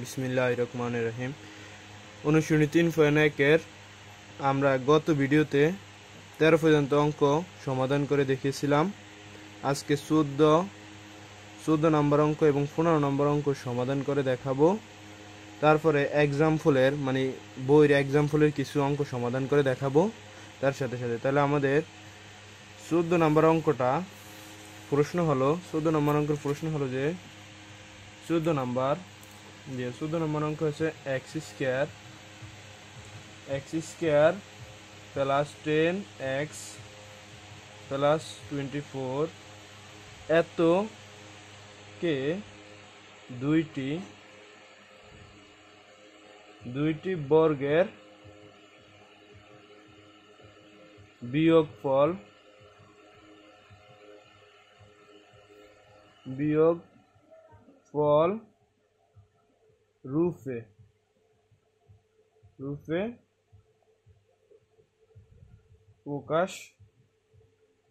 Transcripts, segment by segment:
বিসমিল্লাহির রহমানির রহিম। অনুশীলনী 3.1-এর আমরা গত ভিডিওতে 13 পর্যন্ত অঙ্ক সমাধান করে দেখিয়েছিলাম। আজকে 14 নম্বর অঙ্ক এবং 15 নম্বর অঙ্ক সমাধান করে দেখাবো। তারপরে এক্সাম্পলের মানে বইয়ের এক্সাম্পলের কিছু অঙ্ক সমাধান করে দেখাবো তার সাথে সাথে। তাহলে আমাদের 14 নম্বর অঙ্কটা প্রশ্ন হলো 14 নম্বর অঙ্কের প্রশ্ন হলো যে 14 নম্বর অঙ্ক হচ্ছে x square plus 10x plus 24 এতকে দুইটি বর্গের বিয়োগফল রূপে প্রকাশ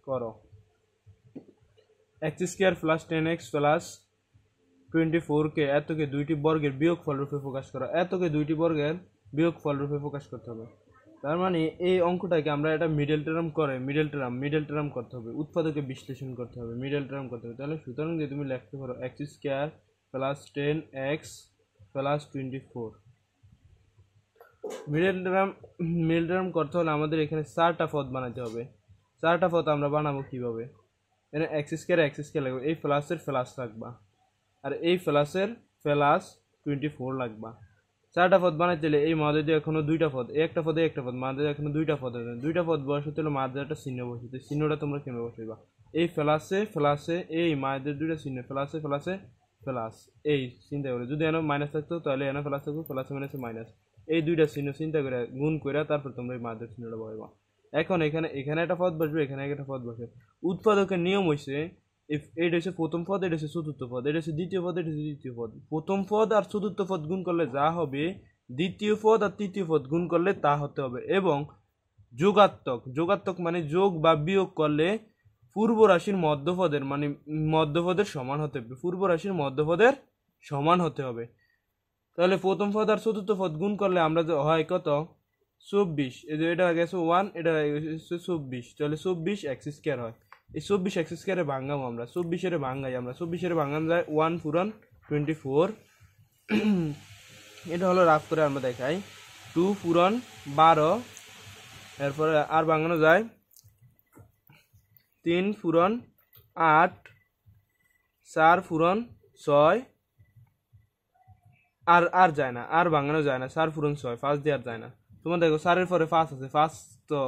করো। X square plus 10x plus 24 কে এতকে দুইটি বর্গের বিয়োগফল রূপে প্রকাশ করো। এতকে দুইটি বর্গের বিয়োগফল রূপে প্রকাশ করতে হবে। তার মানে এই অঙ্কটাকে আমরা এটা মিডল টার্ম করতে হবে, উৎপাদকে বিশ্লেষণ করতে হবে, মিডল টার্ম করতে হবে। তাহলে সুতরাং যে তুমি লিখতে পারো x square plus 10x plus 24। Middle term করতে হলে আমাদের এখানে 4টা পদ বানাতে হবে। 4টা পদ আমরা বানাবো কিভাবে? এখানে এক্স স্কোয়ার লাগবে, এই প্লাসের প্লাস লাগবা, আর এই প্লাসের প্লাস 24 লাগবা। 4টা পদ বানাইতে হলে এই মাঝে এখনো 2টা পদ, একটা পদে মাঝে এখনো 2টা পদ আছে। 2টা পদ বসাতে হলে মাঝে একটা চিহ্ন বসাতে, চিহ্নটা তোমরা কেমন বসাইবা? এই প্লাসে এই মাঝের 2টা চিহ্ন প্লাস এই চিন্তা করে, যদি এনে মাইনাস থাকতো তাহলে এনে প্লাস থাকতো, প্লাসে মাইনাসে মাইনাস, এই 2টা চিহ্ন চিন্তা করে গুণ করে তারপর তোমরা এই মাঝের চিহ্নটা বসাইবা। এখন এখানে একটা পদ বসবে, এখানে একটা পদ বসবে। উৎপাদকের নিয়ম হয়েছে এটা হচ্ছে প্রথম পদ, এটা হচ্ছে চতুর্থ পদ, এটা হচ্ছে দ্বিতীয় পদ, এটা হচ্ছে তৃতীয় পদ। প্রথম পদ আর চতুর্থ পদ গুণ করলে যা হবে, দ্বিতীয় পদ আর তৃতীয় পদ গুণ করলে তা হতে হবে। এবং যোগাত্মক মানে যোগ বা বিয়োগ করলে পূর্ব রাশির মধ্যপদের সমান হতে হবে, পূর্ব রাশির মধ্যপদের সমান হতে হবে। তাহলে প্রথম পদ আর চতুর্থ পদ গুণ করলে আমরা হয় কত? 24। এটা গেছে 1, এটা গেছে 24, তাহলে 24 এক্স স্কোয়ার হয়। এই 24 এক্স স্কোয়ারে ভাঙাবো আমরা, 24-এর ভাঙাই আমরা, 24-এর ভাঙানো যায় 1 পূরণ 24। এটা হলো রাফ করে আমরা দেখাই। 2 পূরণ 12, এরপরে আর ভাঙানো যায় 3 পূরণ 8, 4 পূরণ 6, আর যায় না, আর ভাঙানো যায় না। 4 পূরণ 6, 5 দিয়ে আর যায় না। তোমার দেখো 4-এর পরে 5 আছে, 5 তো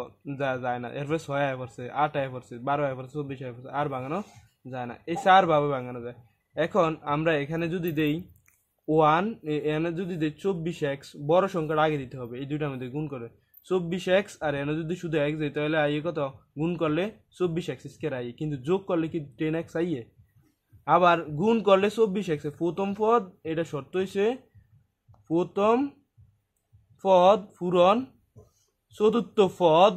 যায় না। এরপরে 6 আয় পড়ছে, 8 আয় পড়ছে, 12 আয় পড়ছে, 24 আয় পড়ছে, আর ভাঙানো যায় না। এই 4 ভাবে ভাঙানো যায়। এখন আমরা এখানে যদি দেই 1, এখানে যদি দেই 24x, বড় সংখ্যাটা আগে দিতে হবে, এই দুইটার মধ্যে গুণ করে 24x, আর এখানে যদি শুধু x দেয় তাহলে আইয়ে কত? গুণ করলে 24x স্কয়ার আইয়ে, কিন্তু যোগ করলে কি 10x আইয়ে? আবার গুণ করলে 24x। প্রথম পদ এটা শর্ত হয়েছে প্রথম পদ পূরণ চতুর্থ পদ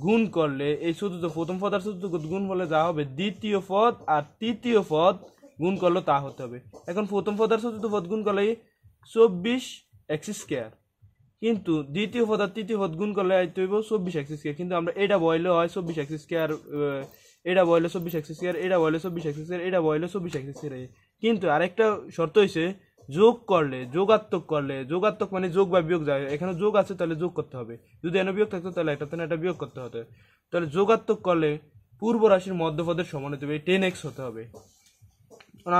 গুণ করলে, এই প্রথম পদ আর চতুর্থ পদ গুণ করলে যা হবে, দ্বিতীয় পদ আর তৃতীয় পদ গুণ করলে তা হতে হবে। এখন প্রথম পদ আর চতুর্থ পদ গুণ করলে 24x স্কয়ার, কিন্তু দ্বিতীয় পদ আর তৃতীয় পদ গুণ করলে আইতে হইব 24x স্কয়ার। কিন্তু আমরা এটা বইলে হয় 24x স্কয়ার, এটা বইলে 24x স্কয়ার, এটা বইলে 24x স্কয়ার, এটা বইলে 24x স্কয়ার। কিন্তু আরেকটা শর্ত হয়েছে যোগাত্মক মানে যোগ বা বিয়োগ যায়, এখানে যোগ আছে তাহলে যোগ করতে হবে, যদি এনে বিয়োগ থাকতো তাহলে এটা বিয়োগ করতে হতো। তাহলে যোগাত্মক করলে পূর্ব রাশির মধ্যপদের সমান হতে হবে, 10x হতে হবে।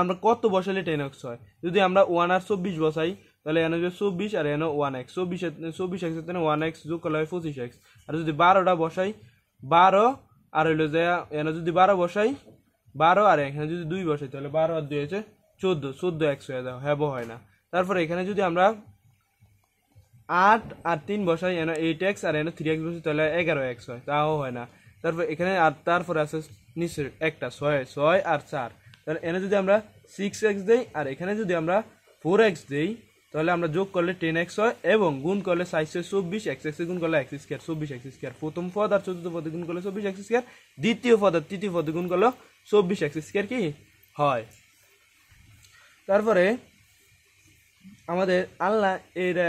আমরা কত বসালে 10x হয়? যদি আমরা 1 আর 24 বসাই তাহলে এনে 24 আর এনে 1x, 24x এর 1x যোগ করলে হয় 25x। আর যদি 12টা বসাই, 12 আর হইলো যে এনে যদি 12 বসাই, 12 আর এখানে যদি 2 বসাই তাহলে 12 আর 2 হয়েছে 14x হয়ে যাও, হ্যাঁ হয় না। তারপরে এখানে যদি আমরা 8 আর 3 বসাই, এনে 8x আর এনে 3x বসাই তাহলে 11x হয়, তাও হয় না। তারপর এখানে আর তারপরে আছে নিচে একটা 6 আর 4, তাহলে এনে যদি আমরা 6x দেই আর এখানে যদি আমরা 4x দেই তাহলে আমরা যোগ করলে 10x হয়, এবং গুণ করলে 424, x গুণ করলে x স্কয়ার, 24x স্কয়ার। প্রথম পদ আর চতুর্থ পদে গুণ করলে 24x স্কয়ার, দ্বিতীয় পদ আর তৃতীয় পদে গুণ করলে 24x স্কয়ার কি হয়। তারপরে আমাদের আল্লাহ এরা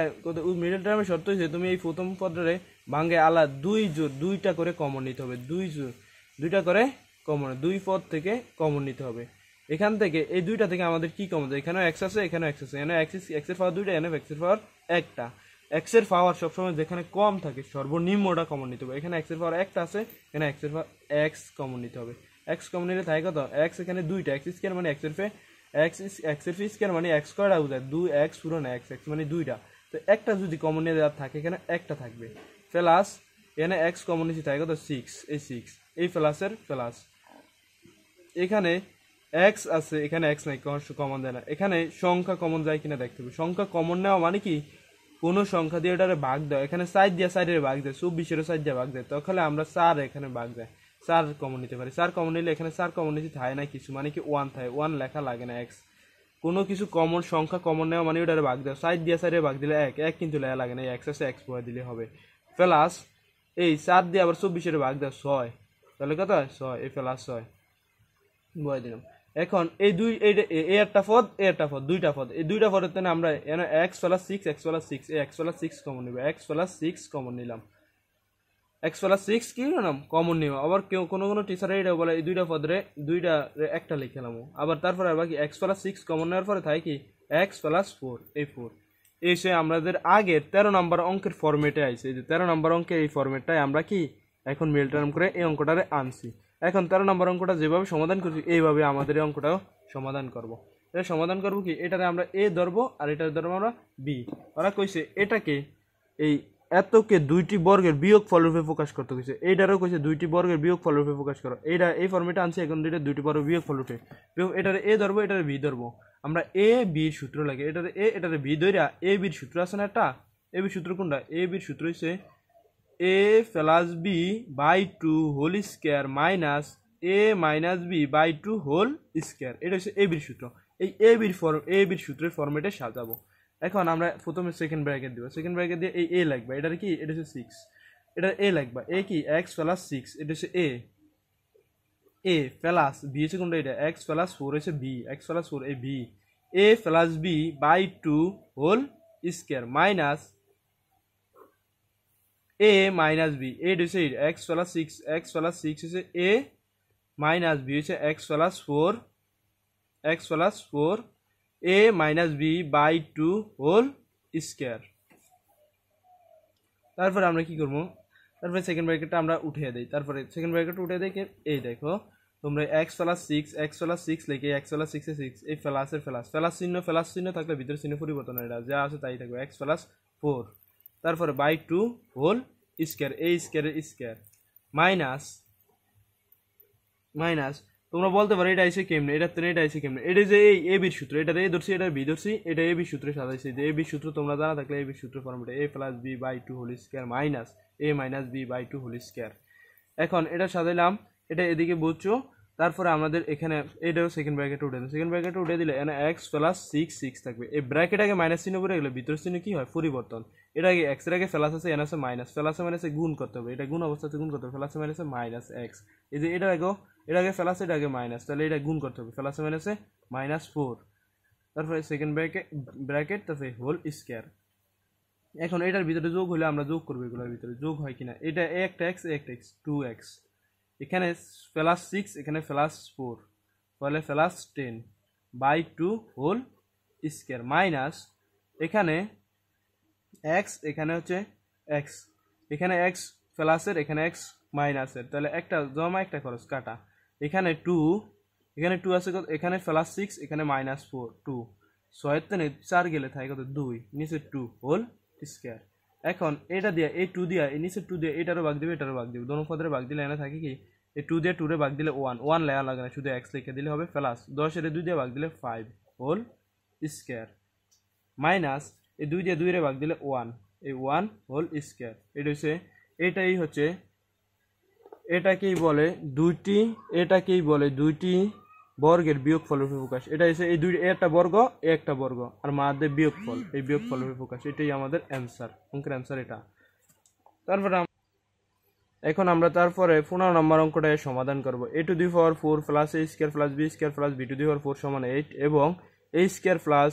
মিডল টার্মের শর্ত হয়েছে তুমি এই প্রথম পদরে ভাঙ্গে আল্লাহ দুইটা করে কমন নিতে হবে, দুইটা করে কমন, দুই পদ থেকে কমন নিতে হবে। এখান থেকে এই দুইটা থেকে আমাদের কি কমন, এখানেও এক্স আছে এখানেও এক্স আছে, এখানে এক্সের পাওয়ার দুইটা, এখানে এক্সের পাওয়ার একটা। এক্সের পাওয়ার সবসময় যেখানে কম থাকে সর্বনিম্নটা কমন নিতে হবে। এখানে এক্সের পাওয়ার একটা আছে, এখানে এক্সের পাওয়ার এক্স কমন নিতে হবে। এক্স কমন নিলে থাকে কত, এক্স এখানে দুইটা, এক্স স্কোয়ার মানে এক্সের ফি স্কোয়ার মানে এক্স কয়টা বোঝায়, দুই এক্স পুরো না এক্স এক্স মানে দুইটা। তো একটা যদি কমন নিয়ে দেওয়ার থাকে এখানে একটা থাকবে, প্লাস এখানে এক্স কমন নিচে থাকে কত, সিক্স, এই সিক্স, এই প্লাসের প্লাস। এখানে এক্স আছে এখানে এক্স নাই, কমন দেয় না। এখানে সংখ্যা কমন যায় কিনা দেখতে হবে। সংখ্যা কমন নেওয়া মানে কি, কোনো সংখ্যা দিয়ে ওটারে ভাগ দেয়, এখানে সাইড দিয়ে সাইডের ভাগ দেয়, 24-এর সাইড দিয়ে ভাগ দেয়, তখন আমরা 4 এখানে ভাগ দেয়, 4 কমন নিতে পারি। 4 কমন নিলে এখানে 4 কমন নিতে থাকে না কিছু, মানে কি 1 থাকে, 1 লেখা লাগে না। এক্স কোনো কিছু কমন সংখ্যা কমন নেওয়া মানে ওটারে ভাগ দেয়, সাইড দিয়ে সাইডে ভাগ দিলে এক কিন্তু লেখা লাগে না, এক্স আছে এক্স বয় দিলে হবে। প্লাস এই 4 দিয়ে আবার 24-এর ভাগ দেয় 6, তাহলে কত হয় 6, এই প্লাস 6 বয় দিলাম। এখন এই দুই এই একটা পদ এই একটা পদ, দুইটা পদ, এই দুইটা পদের জন্য আমরা এখানে এক্স প্লাস সিক্স এই এক্স প্লাস সিক্স কমন নিব, এক্স প্লাস সিক্স কমন নিলাম, এক্স প্লাস সিক্স কি নিলাম কমন নিব। আবার কেউ কোনো টিচার এইটাও বলে এই দুইটা পদরে দুইটা একটা লিখলাম, আবার তারপরে আবার কি এক্স প্লাস সিক্স কমন নেওয়ার পরে থাকে কি এক্স প্লাস 4, এই 4 এসে আমাদের আগের 13 নম্বর অঙ্কের ফরম্যাটে আইছে। এই যে 13 নম্বর অঙ্কের এই ফরম্যাটটাই আমরা কি এখন মিল টার্ম করে এই অঙ্কটারে আনছি। এখন 13 নম্বর অঙ্কটা যেভাবে সমাধান করছি এইভাবে আমাদের এই অঙ্কটাও সমাধান করব। এটা সমাধান করব কি, এটারে আমরা এ ধরবো আর এটারে ধরবো আমরা বি। ওরা কইছে এটাকে এই এতকে দুইটি বর্গের বিয়োগ ফলরূপে প্রকাশ করতে কইছে, এইটারও কইছে দুইটি বর্গের বিয়োগ ফলরূপে প্রকাশ করো। এইটা এই ফর্মেটে আনছি, এখন দুইটি বর্গের বিয়োগ ফলরূপে এটারে এ ধরবো এটারে বি ধরবো। আমরা এ বির সূত্র লাগে, এটারে বি ধইরা এ বির সূত্র আছে না একটা, এ বির সূত্র কোনটা, এ বির সূত্র হইছে a plus B by 2 whole square minus A minus B by 2 whole square. এটা হচ্ছে এ বির সূত্র। এই এ বির সূত্রের ফর্মেটে সাজাবো। এখন আমরা প্রথমে সেকেন্ড ব্র্যাকেট দিব, সেকেন্ড ব্র্যাকেট দিয়ে এই এ লাগবে, এটার কি এটা হচ্ছে 6, এটা এ লাগবে, এ কি এক্স প্লাস 6, এটা হচ্ছে এ প্লাস বি হচ্ছে কোনটা, এটা এক্স প্লাস 4 হচ্ছে বি, এক্স প্লাস 4 এই B, A plus B by 2 whole square minus a minus B, A হচ্ছে এক্স প্লাস 6, এক্স প্লাস 6 হচ্ছে a মাইনাস বি হচ্ছে X plus 4, a minus B by 2 whole square. তারপরে আমরা কি করবো, তারপরে সেকেন্ড ব্র্যাকেটটা আমরা উঠিয়ে দিই, তারপরে সেকেন্ড ব্র্যাকেটটা উঠিয়ে দিই। এই দেখো তোমরা এক্স প্লাস 6 লিখে এক্স প্লাস 6 এই প্লাসের প্লাস চিহ্ন থাকলে ভিতরে চিহ্ন পরিবর্তন হয়, যা আছে তাই থাকবে, এক্স প্লাস 4, তারপরে বাই 2 হোল স্কোয়ার, এই স্কোয়ারের স্কোয়ার মাইনাস তোমরা বলতে পারো এটা আইসে কেমনে, এটা আইসে কেমনে, এটা যে এই এ বির সূত্র, এটা এ ধরছি এটা বি ধরছি, এটা এ বির সূত্রে সাজাইছে। যে এ বির সূত্র তোমরা জানা থাকলে এ বির সূত্র ফর্মেটে A plus B by 2 whole square minus A minus B by 2 whole square. এখন এটা সাজাইলাম, এটা এদিকে বুঝছো। তারপরে আমাদের এখানে এটাও সেকেন্ড ব্র্যাকেটে উঠে দেয়, সেকেন্ড ব্র্যাকেটে উঠে দিলে এখানে এক্স প্লাস 6 থাকবে। এই ব্র্যাকেট আগে মাইনাস চিহ্ন করে গেলে ভিতর চিহ্ন কি হয় পরিবর্তন, এটা আগে এক্স এর আগে প্লাস আছে এন আছে মাইনাস, প্লাসে মাইনাসে গুণ করতে হবে, এটা গুণ অবস্থাতে গুণ করতে হবে, প্লাসে মাইনাসে মাইনাস এক্স। এই যে এটা আগে প্লাস এটা আগে মাইনাস, তাহলে এটা গুণ করতে হবে, প্লাসে মাইনাসে -4, তারপরে সেকেন্ড ব্র্যাকেট তারপরে হোল স্কোয়ার। এখন এটার ভিতরে যোগ হলে আমরা যোগ করবো, এগুলোর ভিতরে যোগ হয় কিনা, এটা একটা এক্স 2x, এখানে প্লাস 6 এখানে প্লাস 4 ফলে plus 10 by 2 whole square minus এখানে এক্স, এখানে হচ্ছে এক্স, এখানে এক্স প্লাসের এখানে এক্স মাইনাসের, তাহলে একটা জমা একটা খরচ কাটা, এখানে 2 আছে, এখানে প্লাস 6 এখানে -4 2, 6 তে 4 গেলে থাকে কত 2, নিচে 2 হোল স্কোয়ার। এখন এটা দিয়ে এই 2 দিয়ে এই নিচে 2 দিয়ে এটারও ভাগ দিবে এটারও ভাগ দিবে, দোনো পদের ভাগ দিলে এনে থাকে কি এই 2 দিয়ে 2 রে ভাগ দিলে 1 লেয়া লাগে না, শুধু x লিখে দিলে হবে, প্লাস 10 এর 2 দিয়ে ভাগ দিলে 5 হোল স্কোয়ার মাইনাস এই 2 দিয়ে 2 রে ভাগ দিলে 1, এই 1 হোল স্কোয়ার। এটাই হচ্ছে এটাকেই বলে দুইটি বর্গের বিয়োগফলের প্রকাশ। এটা হচ্ছে এই দুই একটা বর্গ আর মাঝে বিয়োগফল, এই বিয়োগফলের প্রকাশ, এটাই আমাদের অ্যান্সার, অঙ্কের অ্যান্সার এটা। তারপরে এখন আমরা তারপরে 15 নম্বর অঙ্কটা সমাধান করব। a⁴ plus a² plus b² plus b⁴ সমান 8 এবং a² plus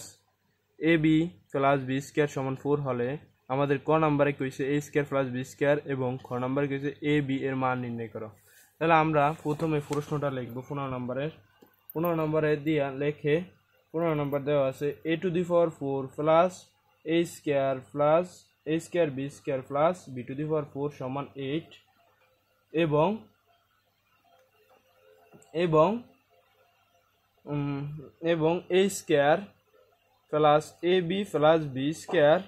A B plus B square সমান 4 হলে আমাদের ক নাম্বারে কইছে এ স্কোয়ার প্লাস বি স্কোয়ার এবং খ নাম্বারে কইছে এ বি এর মান নির্ণয় করো। তাহলে আমরা প্রথমে প্রশ্নটা লিখবো 15 নম্বরে দিয়া লেখে 15 নম্বর দেওয়া আছে A to the power 4 plus A square B square plus B to the power 4 সমান 8 এবং এবং এবং A square plus A B plus B square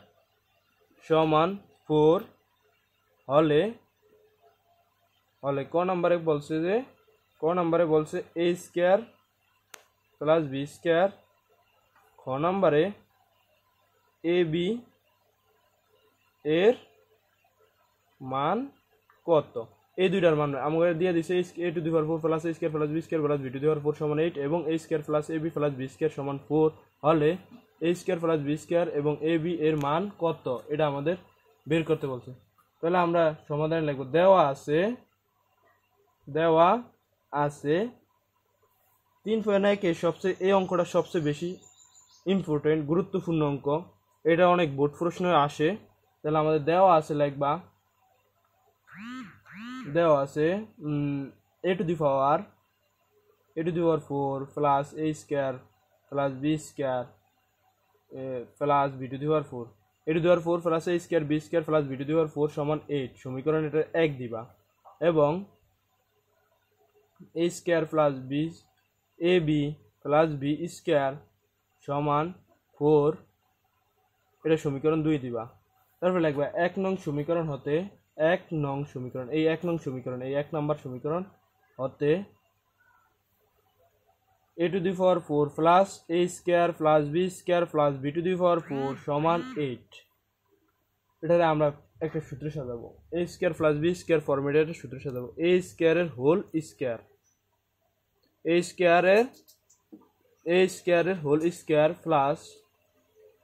সমান 4 হলে ক নাম্বারে বলছে A square plus B square, খ নাম্বারে এ বি এর মান কত। এই দুইটার মান আমাদের দিয়ে দিছে A to the power 4 plus A square plus B square plus B to the power 4 সমান 8 এবং A square plus A B plus B square সমান 4 হলে A square plus B square এবং এ বি এর মান কত, এটা আমাদের বের করতে বলছে। তাহলে আমরা সমাধান লিখব। দেওয়া আছে 3.1 সবচেয়ে এই অঙ্কটা সবচেয়ে বেশি ইম্পর্টেন্ট গুরুত্বপূর্ণ অঙ্ক, এটা অনেক বোর্ড প্রশ্নে আসে। তাহলে আমাদের দেওয়া আছে লিখবা দেওয়া আছে A to the power 4 plus A square plus B square plus B to the power 4 A to the power 4 plus A square B square plus B to the power 4 সমান 8 সমীকরণ এটা 1 দিবা এবং A square plus B A B plus B square সমান 4 এটা সমীকরণ 2 দিবা। তারপর লিখবা 1 নং সমীকরণ হতে এই 1 নম্বর সমীকরণ হতে A to the power 4 plus A square plus B square plus B to the power 4 সমান 8 এটারে আমরা একটা সূত্র সাজাবো। A square plus B square ফর্মেটে একটা সূত্র সাজাবো। এ স্কোয়ারের whole square plus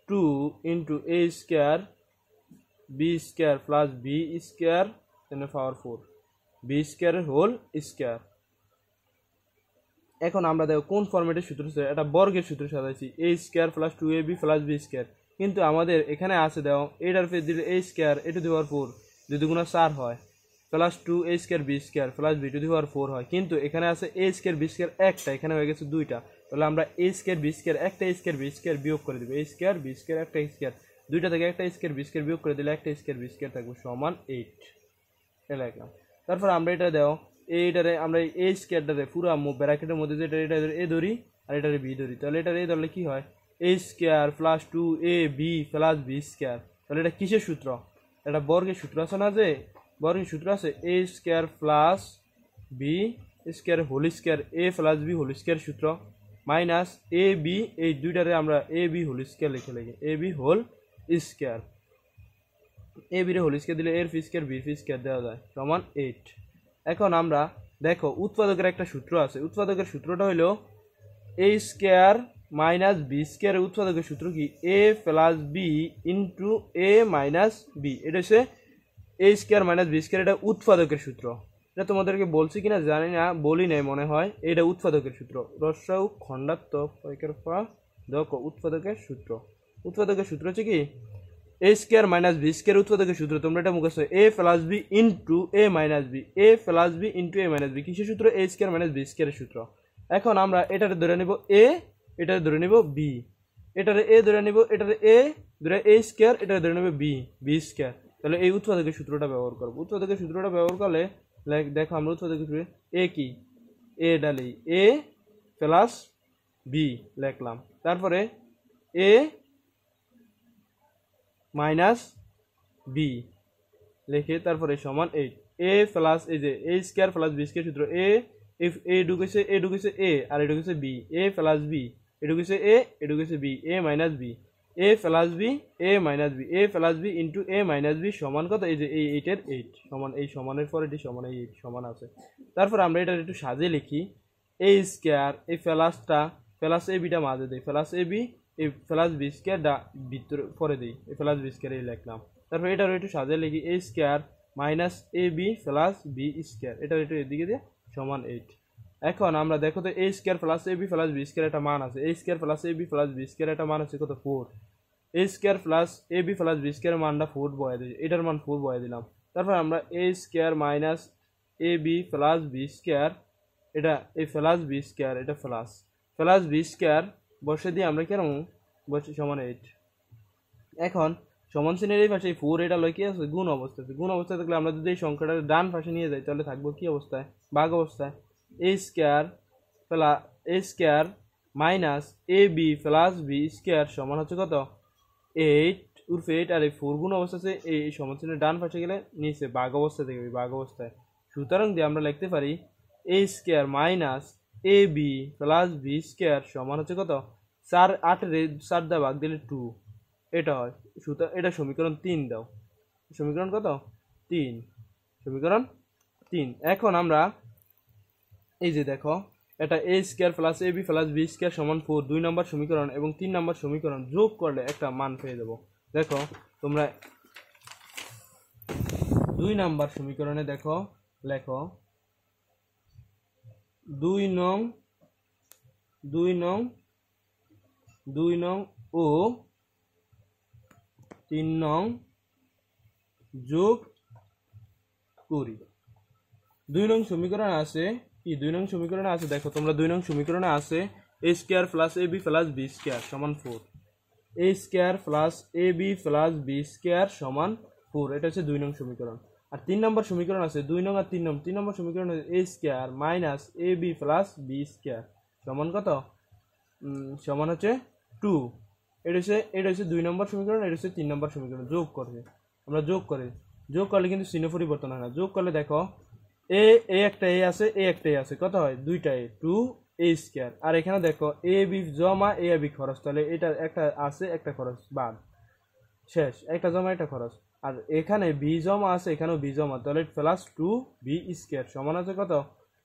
2 into A square B square plus B square power 4 B স্কোয়ারের হোল স্কোয়ার। এখন আমরা দেখো কোন ফরম্যাটের সূত্র, এটা বর্গের সূত্র সাজাইছি A square plus 2ab plus B square, কিন্তু আমাদের এখানে আছে দেখো এটার ফের দিলে এ square A to the power 4 2 দুগুণা 4 হয় plus 2 A square B square plus B to the power 4 হয়, কিন্তু এখানে আছে এ স্কোয়ার বি স্কোয়ার একটা, এখানে হয়ে গেছে দুইটা। তাহলে আমরা এ স্কোয়ার বি স্কোয়ার একটা এ স্কোয়ার বি স্কোয়ার বিয়োগ করে দেবো। এ স্কোয়ার বি স্কোয়ার একটা স্কোয়ার দুইটা থেকে একটা স্কোয়ার বি স্কোয়ার বিয়োগ করে দিলে একটা স্কোয়ার বি স্কোয়ার থাকবে সমান 8 এটা লিখলাম। তারপর আমরা এটা দাও এইটারে আমরা এই স্কোয়ারটারে পুরো ব্র্যাকেটের মধ্যে যেটা এটা এ ধরি আর এটারে বি ধরি, তাহলে এটারে এ ধরলে কি হয় A square plus 2ab plus B square. তাহলে এটা কিসের সূত্র, এটা বর্গের সূত্র আছে না, যে বর্গের সূত্র আছে A square plus B square whole square A plus B whole square সূত্র মাইনাস এ বি, এই দুইটারে আমরা এ বি হোল স্কোয়ার লিখে A B whole square, A B whole square দিলে এর ফি স্কোয়ার বির ফি স্কোয়ার দেওয়া যায় সমান 8। এখন আমরা দেখো উৎপাদকের একটা সূত্র আছে, উৎপাদকের সূত্রটা হলো এ স্কোয়ার মাইনাস বি স্কোয়ার। উৎপাদকের সূত্র কি এ প্লাস বি ইন্টু এ মাইনাস বি, এটা হচ্ছে এ স্কোয়ার মাইনাস বি স্কোয়ার, এটা উৎপাদকের সূত্র। এটা তোমাদেরকে বলছি কিনা জানি না, বলি নাই মনে হয়। এটা উৎপাদকের সূত্র রস্যউ খণ্ডাত্মক দেখো উৎপাদকের সূত্র হচ্ছে কি এ স্কোয়ার মাইনাস বি স্কোয়ার উৎপাদকের সূত্র, তোমরা এটা মুখস্থ এ plus B into A minus B, A plus B into A minus B কিসের সূত্র এ স্কোয়ার মাইনাস বি স্কোয়ারের সূত্র। এখন আমরা এটারে ধরে নিব এ, এটারে ধরে নিব বি, এটারে এ ধরে নিব, এটারে এ ধরে এ স্কোয়ার, এটারে ধরে নিব বি বি স্কোয়ার। তাহলে এই উৎপাদকের সূত্রটা ব্যবহার করবো। উৎপাদকের সূত্রটা ব্যবহার করলে দেখো আমরা উৎপাদকের সূত্র এ কি এ ডালি এ প্লাস বি লিখলাম, তারপরে এ মাইনাস বি লিখে তারপরে সমান 8 এ প্লাস এই যে এ স্কোয়ার প্লাস বি স্কোয়ার সূত্র এ ঢুকেছে এ আর এ ঢুকেছে বি, এ প্লাস বি এ ঢুকেছে B A minus B, A plus B A minus B, A plus B into A minus B সমান কত এই যে এই 8 সমান এই সমানের পর এটি সমান এই 8 সমান আছে। তারপর আমরা এটা একটু সাজিয়ে লিখি এ স্কোয়ার এই প্লাস এ বিটা মাঝে দেই প্লাস এ বি এই প্লাস বি স্কোয়ারটা ভিতরে পরে দিই এই প্লাস বি স্কোয়ার এই লিখলাম। তারপর এটারও একটু সাজিয়ে লিখি এ square minus A B plus B square, এটার একটু এদিকে দিয়ে সমান 8। এখন আমরা দেখো তো এ square plus A B plus B square একটা মান আছে, A square plus A B plus B square একটা মান আছে কত 4, এ square plus A B plus B স্কোয়ারের মানটা 4 বয়ে দিই, এটার মান 4 বয়ে দিলাম। তারপর আমরা এ square minus A B plus B square, এটা এই প্লাস বি স্কোয়ার, এটা প্লাস বি স্কোয়ার বসে দিয়ে আমরা কেন বসে সমান 8। এখন সমান চিহ্নের এই পাশে 4 এটা লয় কি আছে গুণ অবস্থা আছে, গুণ অবস্থায় থাকলে আমরা যদি এই সংখ্যাটা ডান পাশে নিয়ে যাই তাহলে থাকবো কি অবস্থায়, ভাগ অবস্থায়। এ square plus A square minus A B plus B square সমান হচ্ছে কত 8 উর্ফে 8, আর এই 4 গুণ অবস্থা আছে, এই সমান চিহ্নের ডান পাশে গেলে নিচে ভাগ অবস্থায় থাকবে, ভাগ অবস্থায়। সুতরাং দিয়ে আমরা লিখতে পারি এ square minus A B plus B square সমান হচ্ছে কত 4, 8 দ্বারা ভাগ দিলে 2, এটা হয়। সুতরাং এটা সমীকরণ 3 দাও, সমীকরণ কত 3, সমীকরণ 3। এখন আমরা এই যে দেখো এটা এ square plus A B plus B square সমান 4 2 নম্বর সমীকরণ এবং 3 নম্বর সমীকরণ যোগ করলে একটা মান পেয়ে দেবো। দেখো তোমরা 2 নম্বর সমীকরণে দেখো লেখো 2 নং ও 3 নং যোগ করি। 2 নং সমীকরণ আছে কি, 2 নং সমীকরণে আছে দেখো তোমরা 2 নং সমীকরণে আছে A square plus A B plus B square সমান 4, এ square plus A B plus B square সমান 4, এটা হচ্ছে 2 নং সমীকরণ। আর 3 নম্বর সমীকরণ আছে 2 নং আর 3 নম্বর সমীকরণ এ square minus A B plus B square সমান কত সমান হচ্ছে 2, এটা হচ্ছে 2 নম্বর সমীকরণ, এটা হচ্ছে 3 নম্বর সমীকরণ। যোগ করবে আমরা যোগ করলে কিন্তু চিহ্ন পরিবর্তন হয় না। যোগ করলে দেখো এ একটা এ আছে, এ একটা এ আছে, কত হয় দুইটা এ 2 এ স্কোয়ার। আর এখানে দেখো এ বি জমা এ বি খরচ, তাহলে এটা একটা আছে একটা খরচ বাদ, শেষ, একটা জমা একটা খরচ। আর এখানে বি জমা আছে, এখানেও বি জমা, তাহলে প্লাস 2 বি স্কোয়ার সমান আছে কত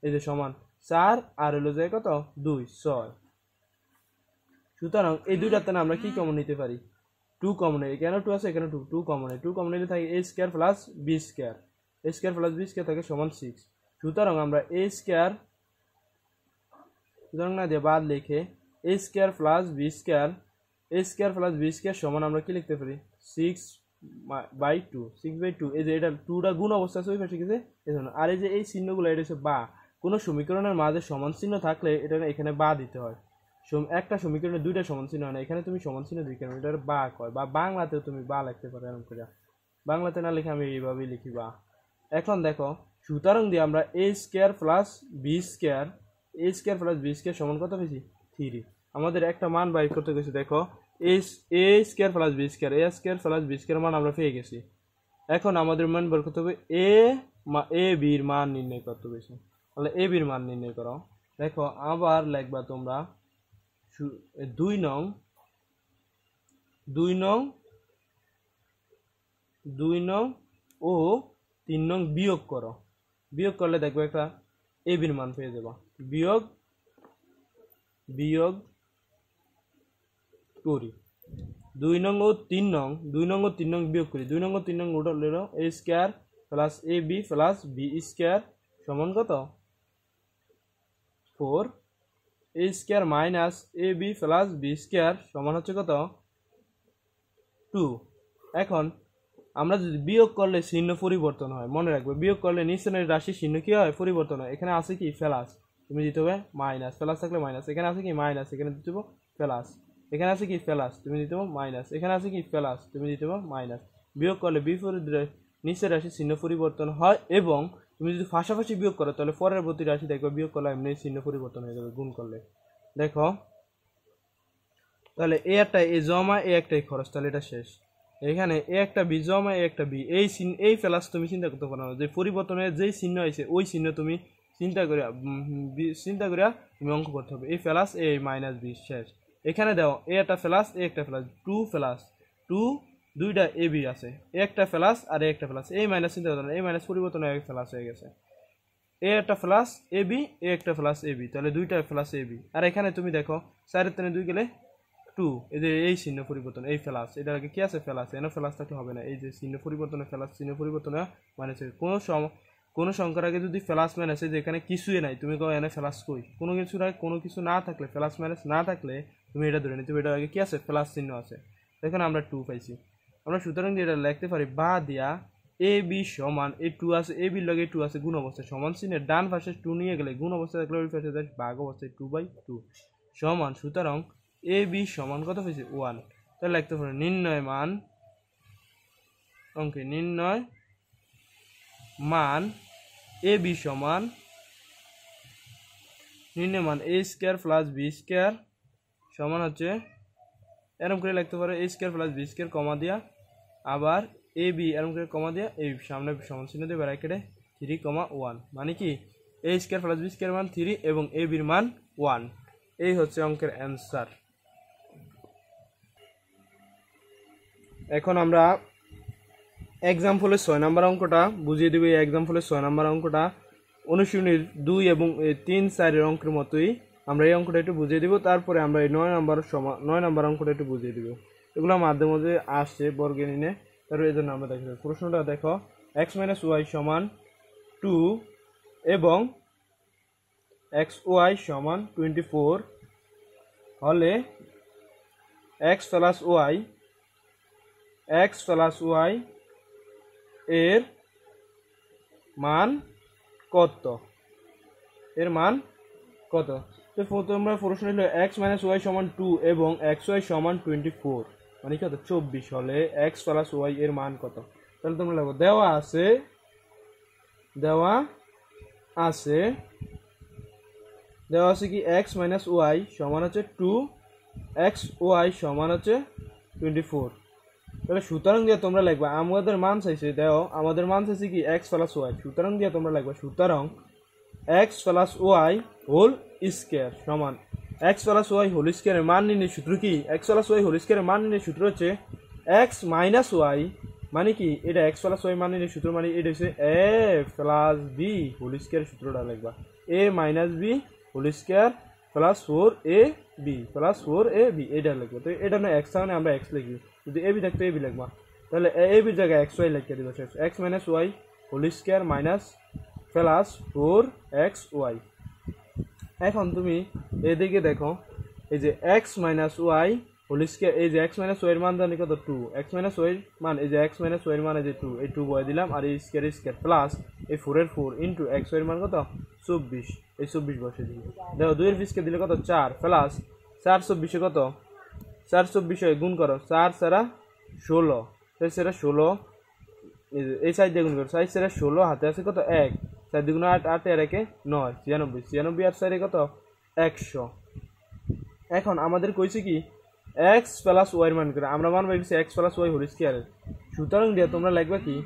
এই যে সমান 4 আর হলো যায় কত 2 6। সুতরাং এই দুইটাতে আমরা কি কমন নিতে পারি 2 কমন, এখানে 2 আছে এখানে 2 2 কমন নিলে থাকে এ স্কোয়ার প্লাস বি স্কোয়ার, এ স্কোয়ার প্লাস বি স্কোয়ার থাকে সমান 6। সুতরাং আমরা এ স্কোয়ার সুতরাং না দিয়ে বাদ লিখে এ স্কোয়ার প্লাস বি স্কোয়ার, এ স্কোয়ার প্লাস বি স্কোয়ার সমান আমরা কি লিখতে পারি 6/2, 6/2। এই যে এটা 2টা গুণ অবস্থা আছে ওই পাশে গেছে এজন্য। আর এই যে এই চিহ্নগুলো এটা হচ্ছে বা, কোনো সমীকরণের মাঝে সমান চিহ্ন থাকলে এটা এখানে বা দিতে হয়। একটা সমীকরণে দুইটা সমান চিহ্ন হয় না, এখানে তুমি সমান চিহ্ন দিই কেন, এটা বা কয়, বা বাংলাতেও তুমি বা লিখতে পারো এরকম করে, বাংলাতে না লিখে আমি এইভাবেই লিখি বা। এখন দেখো সুতরাং দিয়ে আমরা এ স্কোয়ার প্লাস বি স্কোয়ার, এ স্কোয়ার প্লাস বি স্কোয়ার সমান কত পেয়েছি 3। আমাদের একটা মান বাইর করতে গেছি, দেখো এ স্কোয়ার প্লাস বি স্কোয়ার, এ স্কোয়ার প্লাস বি স্কোয়ার মান আমরা পেয়ে গেছি। এখন আমাদের মান বের করতে হবে এ বির মান নির্ণয় করতে গেছি, তাহলে এ বির মান নির্ণয় করো। দেখো আবার লিখবা তোমরা 2 নং ও 3 নং বিয়োগ করো, বিয়োগ করলে দেখবো একটা এ বির মান পেয়ে যাবা। বিয়োগ করি 2 নং ও 3 নং বিয়োগ করি, 2 নং ও 3 নং ওটা হলো এ square plus A B plus B square সমান কত 4, এ square minus A B plus B square সমান হচ্ছে কত 2। এখন আমরা যদি বিয়োগ করলে চিহ্ন পরিবর্তন হয়, মনে রাখবে বিয়োগ করলে নিচের রাশি চিহ্ন কি হয় পরিবর্তন হয়। এখানে আছে কি প্লাস, তুমি দিতে হবে মাইনাস, প্লাস থাকলে মাইনাস, এখানে আছে কি মাইনাস, এখানে দিতে হবে প্লাস, এখানে আছে কি প্লাস, তুমি দিতে হবে মাইনাস, এখানে আছে কি প্লাস, তুমি দিতে হবে মাইনাস। বিয়োগ করলে নিচের রাশি চিহ্ন পরিবর্তন হয়, এবং তুমি যদি পাশাপাশি বিয়োগ করো তাহলে পরের প্রতি রাশি দেখবে বিয়োগ করলে এমনি চিহ্ন পরিবর্তন হয়ে যাবে গুণ করলে। দেখো তাহলে এ একটা এ জমা এ একটাই খরচ, তাহলে এটা শেষ। এখানে এ একটা বি জমা এ একটা বি, এই প্লাস তুমি চিন্তা করতে পারো না, যে পরিবর্তনের যেই চিহ্ন আছে ওই চিহ্ন তুমি চিন্তা করিয়া তুমি অঙ্ক করতে হবে। এই প্লাস এ মাইনাস বি শেষ। এখানে দাও এ একটা প্লাস এ একটা প্লাস, 2 প্লাস 2 দুইটা এ বি আছে, এ একটা প্লাস আর এ একটা প্লাস, এই মাইনাস চিন্তা করতে না, এই মাইনাস পরিবর্তন হয়ে প্লাস হয়ে গেছে। এ একটা প্লাস এ বি, এ একটা প্লাস এ বি, তাহলে দুইটা প্লাস এ বি। আর এখানে তুমি দেখো 4 × 2 গেলে 2, এই যে এই চিহ্ন পরিবর্তন এই প্লাস, এটার আগে কি আছে প্লাস, এনে প্লাস থাকলে হবে না, এই যে চিহ্ন পরিবর্তনে প্লাস চিহ্ন পরিবর্তনে মানে কোনো সংখ্যার আগে যদি প্লাস মাইনাস যে এখানে কিছুই নাই, তুমি কো এনে প্লাস কই, কোনো কিছু না থাকলে প্লাস মাইনাস না থাকলে তুমি এটা ধরে নিতে, এটার আগে কি আছে প্লাস চিহ্ন আছে। দেখুন আমরা 2 পাইছি। আমরা সুতরাং এটা লিখতে পারি বা দিয়া এ বি সমান এই 2 আছে এ বির লগে 2 আছে গুণ অবস্থায় সমান চিহ্নের ডান পাশে 2 নিয়ে গেলে গুণ অবস্থায় থাকলে ওই পাশে ভাগ অবস্থায় 2/2 সমান সুতরাং এ বি সমান কত হয়েছে 1। তাহলে লিখতে পারি নির্ণয় মান নির্ণয় মান এ বি সমান নির্ণয় মান এ স্কয়ার প্লাস বি স্কয়ার সমান হচ্ছে এরকম করে লিখতে পারো এ স্কয়ার প্লাস বি স্কয়ার কমা দিয়া আবার এ বি এরকম করে কমা দিয়া এই সামনে সমান চিহ্ন দিয়ে ব্র্যাকেটে 3,1 মানে কি এ স্কয়ার প্লাস বি স্কয়ার মান 3 এবং এ বির মান 1। এই হচ্ছে অঙ্কের অ্যান্সার। এখন আমরা এক্সাম্পলের 6 নম্বর অঙ্কটা বুঝিয়ে দেব। এই এক্সাম্পলের 6 নম্বর অঙ্কটা অনুশীলনীর 2 এবং 3, 4 অঙ্কের মতোই আমরা এই অঙ্কটা একটু বুঝিয়ে দিব। তারপরে আমরা এই 9 নম্বর অঙ্কটা একটু বুঝিয়ে দিব। এগুলো মাঝে মাঝে আসছে বর্গে নিয়ে, তারপর এই জন্য আমরা দেখি প্রশ্নটা দেখো x - y সমান 2 এবং xy সমান 24 হলে x প্লাস y এর মান কত? এর মান কত? তো তোমরা প্রশ্ন হলো x - y সমান 2 এবং xy সমান 24 মানে কত 24 হলে x প্লাস y এর মান কত? তাহলে তোমরা লিখো দেওয়া আছে কি x - y সমান হচ্ছে 2, xy সমান হচ্ছে 24। তাহলে সুতরাং দিয়ে তোমরা লিখবা আমাদের মান চাইছে আমাদের মান চাইছে কি x প্লাস y, সুতরাং দিয়ে তোমরা লিখবা সুতরাং x plus y whole square সমান x প্লাস y হোল স্কয়ারের মান নির্ণয়ের সূত্র কি? x প্লাস y হোল স্কয়ারের মান নির্ণয়ের সূত্র হচ্ছে x মাইনাস y মানে কি এটা x প্লাস y মান নির্ণয়ের সূত্র মানে এটা হচ্ছে a প্লাস b হোল স্কয়ারের সূত্রটা লিখবা a minus b whole square plus 4ab plus 4ab এটা লিখবো। তো এটা না x মানে আমরা x লিখি, যদি ab থাকতো ab লিখবা, তাহলে ab এর জায়গায় xy লিখে দিবা x minus y whole square minus plus 4xy। এখন তুমি এদিকে দেখো এই যে x minus Y whole square, এই যে x মাইনাস ওয়াই এর মান জানি কত 2, x মাইনাস ওয়াই মান এই যে x মাইনাস ওয়াই এর মান এই যে 2, এই 2 বয় দিলাম আর এই স্কয়ার প্লাস এই 4 এর 4 ইনটু x এর মান কত 24, এই 24 বসে দিই। দেখো 2 এর স্কয়ার দিলে কত 4 প্লাস 4 24 এ কত 4 24 এ গুণ করো 4 ছাড়া 16, 4 ছাড়া 16 এই সাইড দিয়ে গুণ করো 4 ছাড়া 16 হাতে আছে কত 1, 4 দ্বিগুণ 8, 8 এর একে 9, 96, 96 আর 4 কত 100। এখন আমাদের কইছে কি x প্লাস y এর মান করে, আমরা মান পাইছি x প্লাস y হোল স্কয়ারের। সুতরাং দিয়া তোমরা লিখবা কি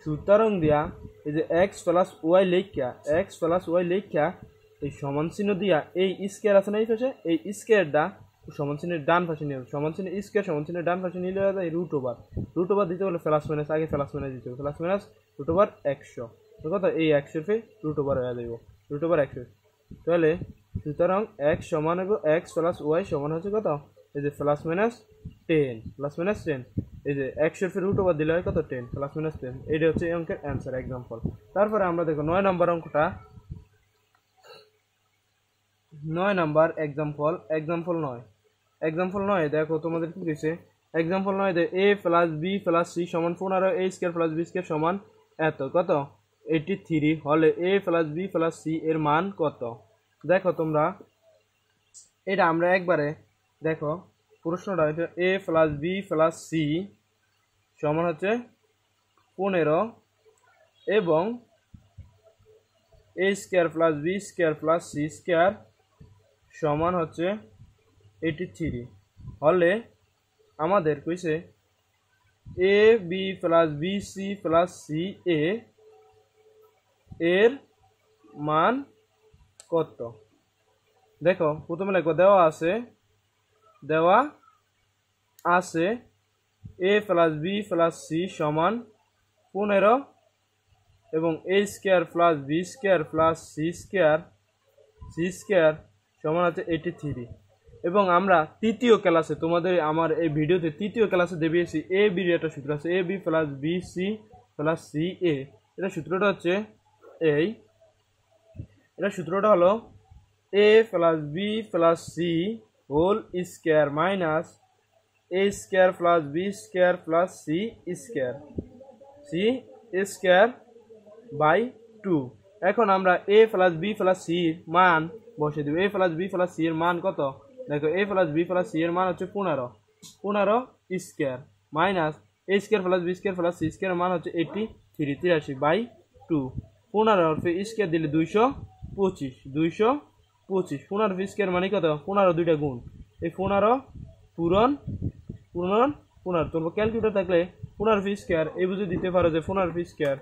সুতরাং দিয়া এই যে x প্লাস y লেখা এই সমান চিহ্ন দিয়া এই স্কয়ার আছে না এই পাশে, এই স্কয়ারটা সমান চিহ্নের ডান পাশে নিয়ে সমান চিহ্ন স্কয়ার সমান চিহ্নের ডান পাশে নিলে যায় রুট ওভার দিতে হলে প্লাস মাইনাস আগে প্লাস মাইনাস দিতে হবে, প্লাস মাইনাস রুট ওভার 100। তো কত এই 100 এর রুট ওভার হয়ে যাবে রুট ওভার 100। তাহলে সুতরাং x সমান হবে x প্লাস y সমান হচ্ছে কত এই যে প্লাস মাইনাস 10 এই যে 100 এর রুট ওভার দিলে হয় কত 10 প্লাস মাইনাস 10। এইটা হচ্ছে এই অঙ্কের অ্যান্সার एग्जांपल। তারপরে আমরা দেখো 9 নম্বর অঙ্কটা, 9 নম্বর एग्जांपल 9 দেখো তোমাদের কি দিয়েছে एग्जांपल 9 দে a plus b plus c সমান 15, a square plus b square সমান এত কত 83 হলে a plus b plus c এর মান কত? দেখো তোমরা এটা আমরা একবারে দেখো প্রশ্নটা এটা a plus b plus c সমান হচ্ছে 15 এবং a square plus b square plus c square সমান হচ্ছে 83 হলে আমাদের কইছে a b plus b c plus c a এর মান কত? দেখো প্রথমে লিখো দেওয়া আছে a plus b plus c সমান 15 এবং a square plus b square plus c square সমান হচ্ছে 83 এবং আমরা তৃতীয় ক্লাসে তোমাদের আমার এই ভিডিওতে তৃতীয় ক্লাসে দেখিয়েছি a b এর একটা সূত্র আছে a b plus b c plus c a। এটা সূত্রটা হচ্ছে এটা সূত্রটা হলো a plus b plus c whole square minus A square plus B square plus C square by 2। এখন আমরা এ প্লাস বি প্লাস সির মান বসে দেব। A plus B plus C এর মান কত? দেখো A plus B plus C এর মান হচ্ছে 15 square minus A square plus B square plus C square মান হচ্ছে 83 বাই 2। 15 স্কোয়ার দিলে 225 15 স্কোয়ার মানে কত? 15 দুইটা গুণ, এই 15 পূরণ 15 তোমরা ক্যালকুলেটর থাকলে 15 স্কোয়ার এই বুঝে দিতে পারো যে 15 স্কোয়ার,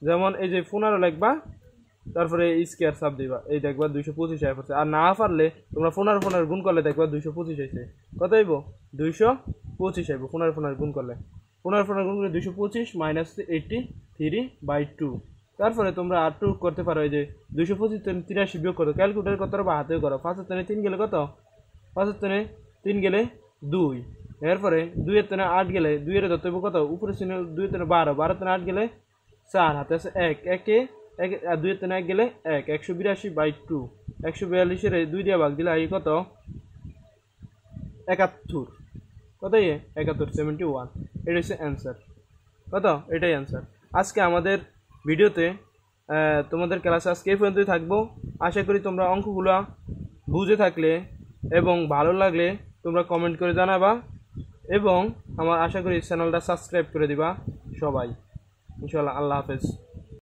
যেমন এই যে 15 লিখবা তারপরে স্কোয়ার সাব দিবা, এই দেখবা 225 আয় পড়ছে। আর না পারলে তোমরা 15 গুণ করলে দেখবা 225 হয়েছে। কত আইব? 225 আইব 15 গুণ করলে। 15 গুণ করলে 225 মাইনাস 83/2। তারপরে তোমরা আর টু করতে পারো, এই যে 225 83 বিয়োগ করো, ক্যালকুলেটর কত বা হাতেও করো। 5 এর 3 গেলে কত? 5 এর 3 গেলে 2, এরপরে 2 এর 8 গেলে 2 এর ধরতে কত? উপরে ছিল 2 এর 12, 12 এর 8 গেলে 4, হাতে আছে 1, 2 এর 1 গেলে 1, 182/2। 142 এর 2 দিয়ে ভাগ দিলে এই কত? 71। কত? 71, 71। এটা হচ্ছে অ্যান্সার। কত? এটাই অ্যান্সার। আজকে আমাদের ভিডিওতে তোমাদের ক্লাস আজকে এই পর্যন্তই থাকবো। আশা করি তোমরা অঙ্কগুলো বুঝে থাকলে এবং ভালো লাগলে তোমরা কমেন্ট করে জানাবা, এবং আমার আশা করি চ্যানেলটা সাবস্ক্রাইব করে দিবা সবাই। ইনশাআল্লাহ। আল্লাহ হাফেজ।